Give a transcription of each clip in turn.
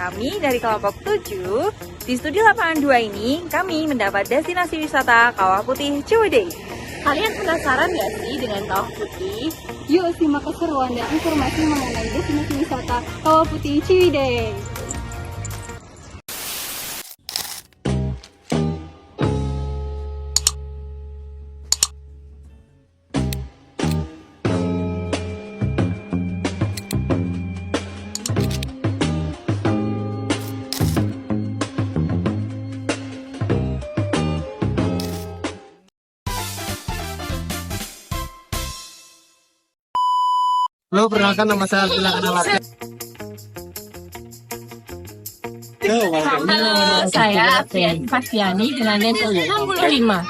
Kami dari kelompok 7, di Studi Lapangan 2 ini, kami mendapat destinasi wisata Kawah Putih Ciwidey. Kalian penasaran nggak sih dengan Kawah Putih? Yuk simak keseruan dan informasi mengenai destinasi wisata Kawah Putih Ciwidey. Halo, perkenalkan nama saya Abdullah Kanawati. Halo, saya Apriani Fastiani dengan NIM 65.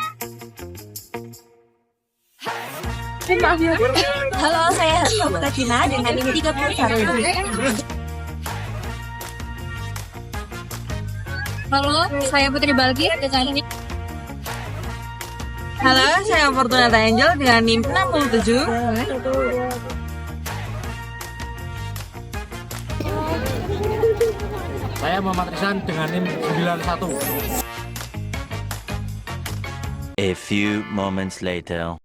Halo, saya Putra Cina dengan NIM 31. Halo, saya Putri Balgi dengan NIM. Halo, saya Fortunata Angel dengan NIM 67. Saya Muhammad Rizan dengan NIM 91. A few moments later.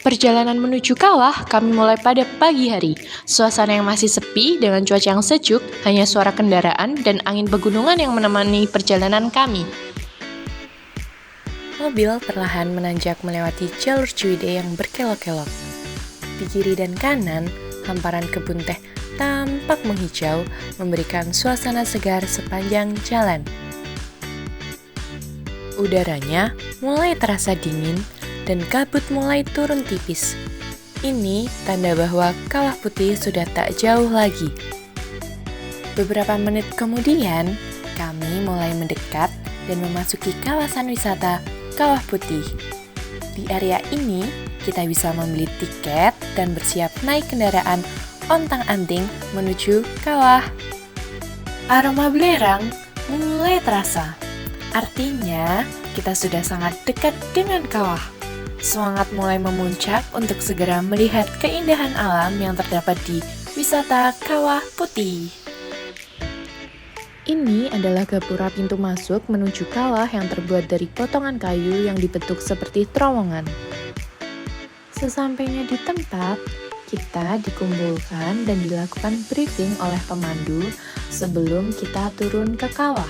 Perjalanan menuju kawah kami mulai pada pagi hari. Suasana yang masih sepi dengan cuaca yang sejuk, hanya suara kendaraan dan angin pegunungan yang menemani perjalanan kami. Mobil perlahan menanjak melewati jalur Ciwidey yang berkelok-kelok. Di kiri dan kanan, hamparan kebun teh tampak menghijau, memberikan suasana segar sepanjang jalan. Udaranya mulai terasa dingin dan kabut mulai turun tipis. Ini tanda bahwa Kawah Putih sudah tak jauh lagi. Beberapa menit kemudian, kami mulai mendekat dan memasuki kawasan wisata Kawah Putih. Di area ini, kita bisa membeli tiket dan bersiap naik kendaraan ontang-anting menuju kawah. Aroma belerang mulai terasa. Artinya, kita sudah sangat dekat dengan kawah. Semangat mulai memuncak untuk segera melihat keindahan alam yang terdapat di wisata Kawah Putih. Ini adalah gapura pintu masuk menuju kawah yang terbuat dari potongan kayu yang dibentuk seperti terowongan. Sesampainya di tempat, kita dikumpulkan dan dilakukan briefing oleh pemandu sebelum kita turun ke kawah.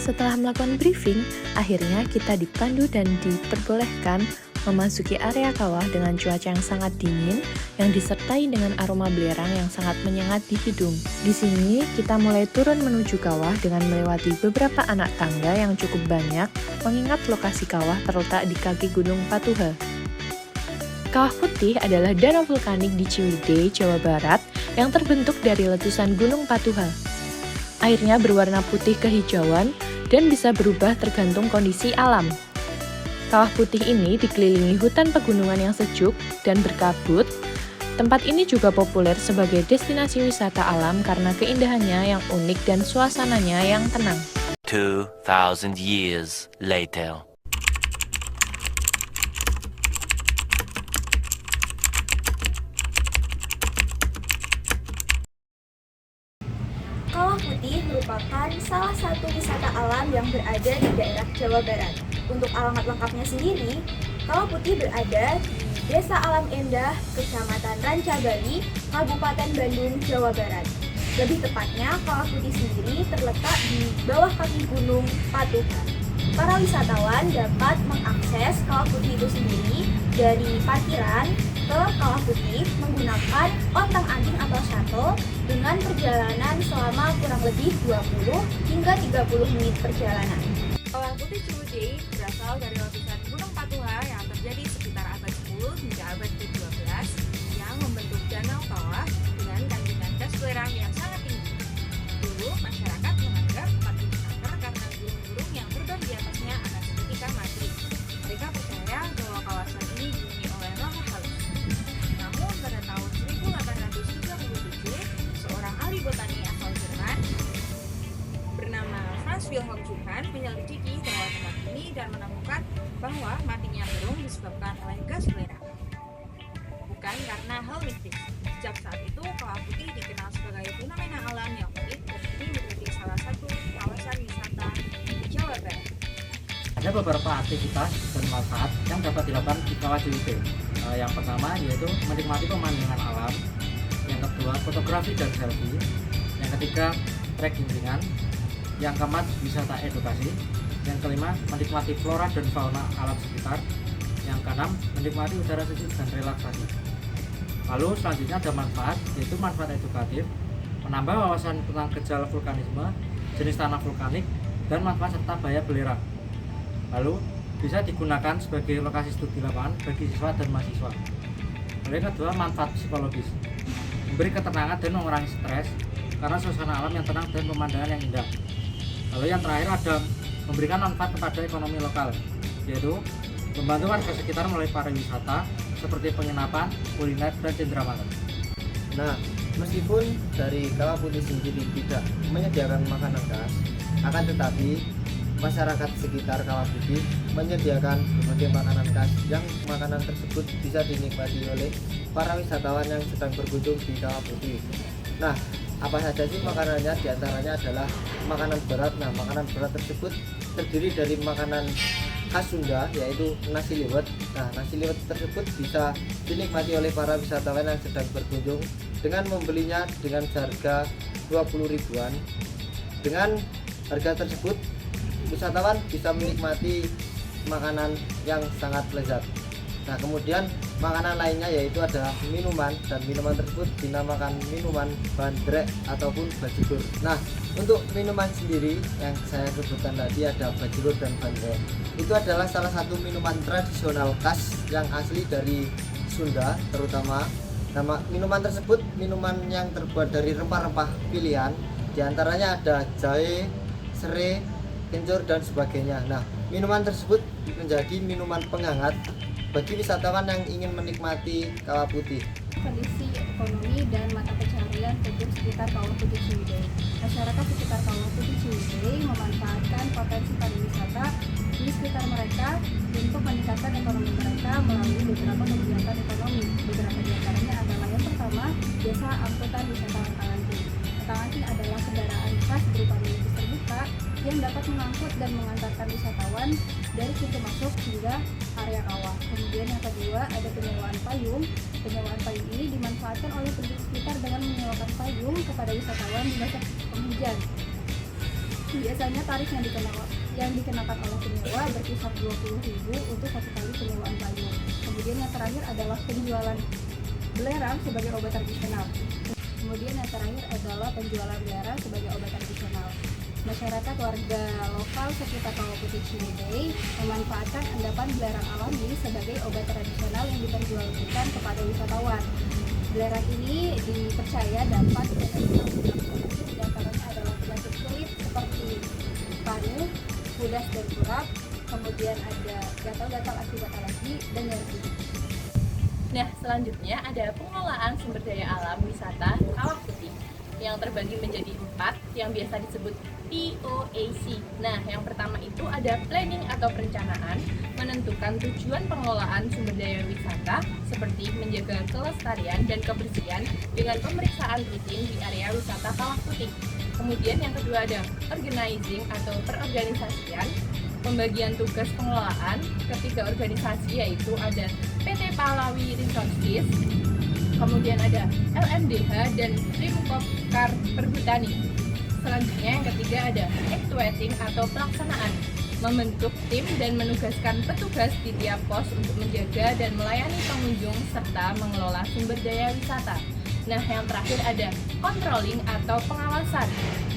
Setelah melakukan briefing, akhirnya kita dipandu dan diperbolehkan memasuki area kawah dengan cuaca yang sangat dingin yang disertai dengan aroma belerang yang sangat menyengat di hidung. Di sini, kita mulai turun menuju kawah dengan melewati beberapa anak tangga yang cukup banyak, mengingat lokasi kawah terletak di kaki Gunung Patuha. Kawah Putih adalah danau vulkanik di Ciwidey, Jawa Barat yang terbentuk dari letusan Gunung Patuha. Airnya berwarna putih kehijauan dan bisa berubah tergantung kondisi alam. Kawah Putih ini dikelilingi hutan pegunungan yang sejuk dan berkabut. Tempat ini juga populer sebagai destinasi wisata alam karena keindahannya yang unik dan suasananya yang tenang. 2,000 years later. Kawah Putih merupakan salah satu wisata alam yang berada di daerah Jawa Barat. Untuk alamat lengkapnya sendiri, Kawah Putih berada di Desa Alam Endah, Kecamatan Rancabali, Kabupaten Bandung, Jawa Barat. Lebih tepatnya, Kawah Putih sendiri terletak di bawah kaki Gunung Patuha. Para wisatawan dapat mengakses Kawah Putih itu sendiri dari parkiran ke Kawah Putih menggunakan ontang-anting atau shuttle dengan perjalanan selama kurang lebih 20 hingga 30 menit perjalanan. Kawah Putih Ciwidey berasal dari letusan Gunung Patuha yang terjadi sekitar abad 10 hingga abad ke-12 yang membentuk danau kawah dengan kandungan gas belerang yang sangat tinggi. Dulu, masyarakat menganggap tempat ini angker karena burung-burung yang terbang di atasnya akan seketika mati. Mereka percaya bahwa kawasan ini dihuni oleh lava halus. Namun, pada tahun 1837, seorang ahli botani asal Jerman bernama Franz Wilhelm Juhan menyelidiki bahwa tempat ini dan menemukan bahwa matinya burung disebabkan oleh gas belerang, bukan karena hal mistis. Sejak saat itu, Kawah Putih dikenal sebagai fenomena alam yang unik dan ini menjadi salah satu kawasan wisata di Jawa Barat. Ada beberapa aktivitas dan manfaat yang dapat dilakukan di Kawah Ciwidey. Yang pertama yaitu menikmati pemandangan alam, yang kedua fotografi dan selfie, yang ketiga trekking ringan, yang keempat wisata edukasi, yang kelima menikmati flora dan fauna alam sekitar, yang keenam menikmati udara sejuk dan relaksasi. Lalu selanjutnya ada manfaat, yaitu manfaat edukatif, menambah wawasan tentang gejala vulkanisme, jenis tanah vulkanik, dan manfaat serta bahaya belerang. Lalu bisa digunakan sebagai lokasi studi lapangan bagi siswa dan mahasiswa. Lalu yang kedua, manfaat psikologis, memberi ketenangan dan mengurangi stres karena suasana alam yang tenang dan pemandangan yang indah. Lalu yang terakhir ada memberikan manfaat kepada ekonomi lokal, yaitu membantu warga sekitar melalui pariwisata seperti penginapan, kuliner, dan cenderamata. Nah, meskipun dari Kawah Putih sendiri tidak menyediakan makanan khas, akan tetapi masyarakat sekitar Kawah Putih menyediakan berbagai makanan khas yang makanan tersebut bisa dinikmati oleh para wisatawan yang sedang berkunjung di Kawah Putih. Nah, apa saja sih makanannya? Di antaranya adalah makanan berat. Nah, makanan berat tersebut terdiri dari makanan khas Sunda, yaitu nasi liwet. Nah, nasi liwet tersebut bisa dinikmati oleh para wisatawan yang sedang berkunjung dengan membelinya dengan harga 20 ribuan. Dengan harga tersebut, wisatawan bisa menikmati makanan yang sangat lezat. Nah, kemudian makanan lainnya yaitu ada minuman, dan minuman tersebut dinamakan minuman bandrek ataupun bajigur. Nah, untuk minuman sendiri yang saya sebutkan tadi ada bajigur dan bandrek. Itu adalah salah satu minuman tradisional khas yang asli dari Sunda terutama. Nama minuman tersebut minuman yang terbuat dari rempah-rempah pilihan. Di antaranya ada jahe, serai, kencur, dan sebagainya. Nah, minuman tersebut menjadi minuman penghangat bagi wisatawan yang ingin menikmati Kawah Putih. Kondisi ekonomi dan mata pencaharian penduduk sekitar Kawah Putih Ciwidey. Masyarakat sekitar Kawah Putih Ciwidey memanfaatkan potensi pariwisata di sekitar mereka untuk meningkatkan ekonomi mereka melalui beberapa kegiatan ekonomi. Beberapa di antaranya adalah yang pertama, jasa angkutan wisatawan Tangantin. Tangantin adalah kendaraan khas berupa minibus terbuka yang dapat mengangkut dan mengantarkan wisatawan dari pintu masuk hingga area kawah. Kemudian yang kedua ada penyewaan payung. Penyewaan payung ini dimanfaatkan oleh penduduk sekitar dengan menyewakan payung kepada wisatawan di masa penghujan. Biasanya tarif yang dikenakan oleh penyewa berkisar 20.000 untuk satu kali penyewaan payung. Kemudian yang terakhir adalah penjualan belerang sebagai obat tradisional. Kemudian yang terakhir adalah penjualan belerang sebagai obat tradisional. Masyarakat warga lokal sekitar Kawah Putih Ciwidey memanfaatkan endapan belerang alami sebagai obat tradisional yang diperjualbelikan kepada wisatawan. Belerang ini dipercaya dapat di antaranya adalah penyakit kulit seperti panu, kudas dan kurap, kemudian ada gatal-gatal akibat alergi dan nyeri. Nah, selanjutnya ada pengelolaan sumber daya alam wisata Kawah Putih yang terbagi menjadi 4 yang biasa disebut POAC. Nah, yang pertama itu ada planning atau perencanaan, menentukan tujuan pengelolaan sumber daya wisata seperti menjaga kelestarian dan kebersihan dengan pemeriksaan rutin di area wisata Kawah Putih. Kemudian yang kedua ada organizing atau perorganisasian, pembagian tugas pengelolaan ketiga organisasi yaitu ada PT Pahlawi Resources, kemudian ada LMDH dan Rimkopkar Perhutani. Selanjutnya yang ketiga ada actuating atau pelaksanaan, membentuk tim dan menugaskan petugas di tiap pos untuk menjaga dan melayani pengunjung serta mengelola sumber daya wisata. Nah, yang terakhir ada controlling atau pengawasan,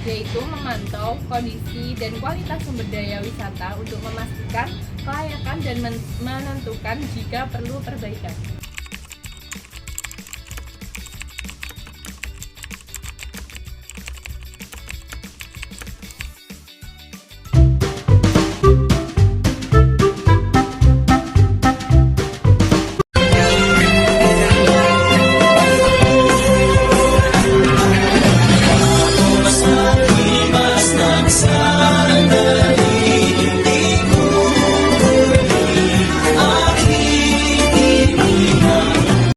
yaitu memantau kondisi dan kualitas sumber daya wisata untuk memastikan kelayakan dan menentukan jika perlu perbaikan.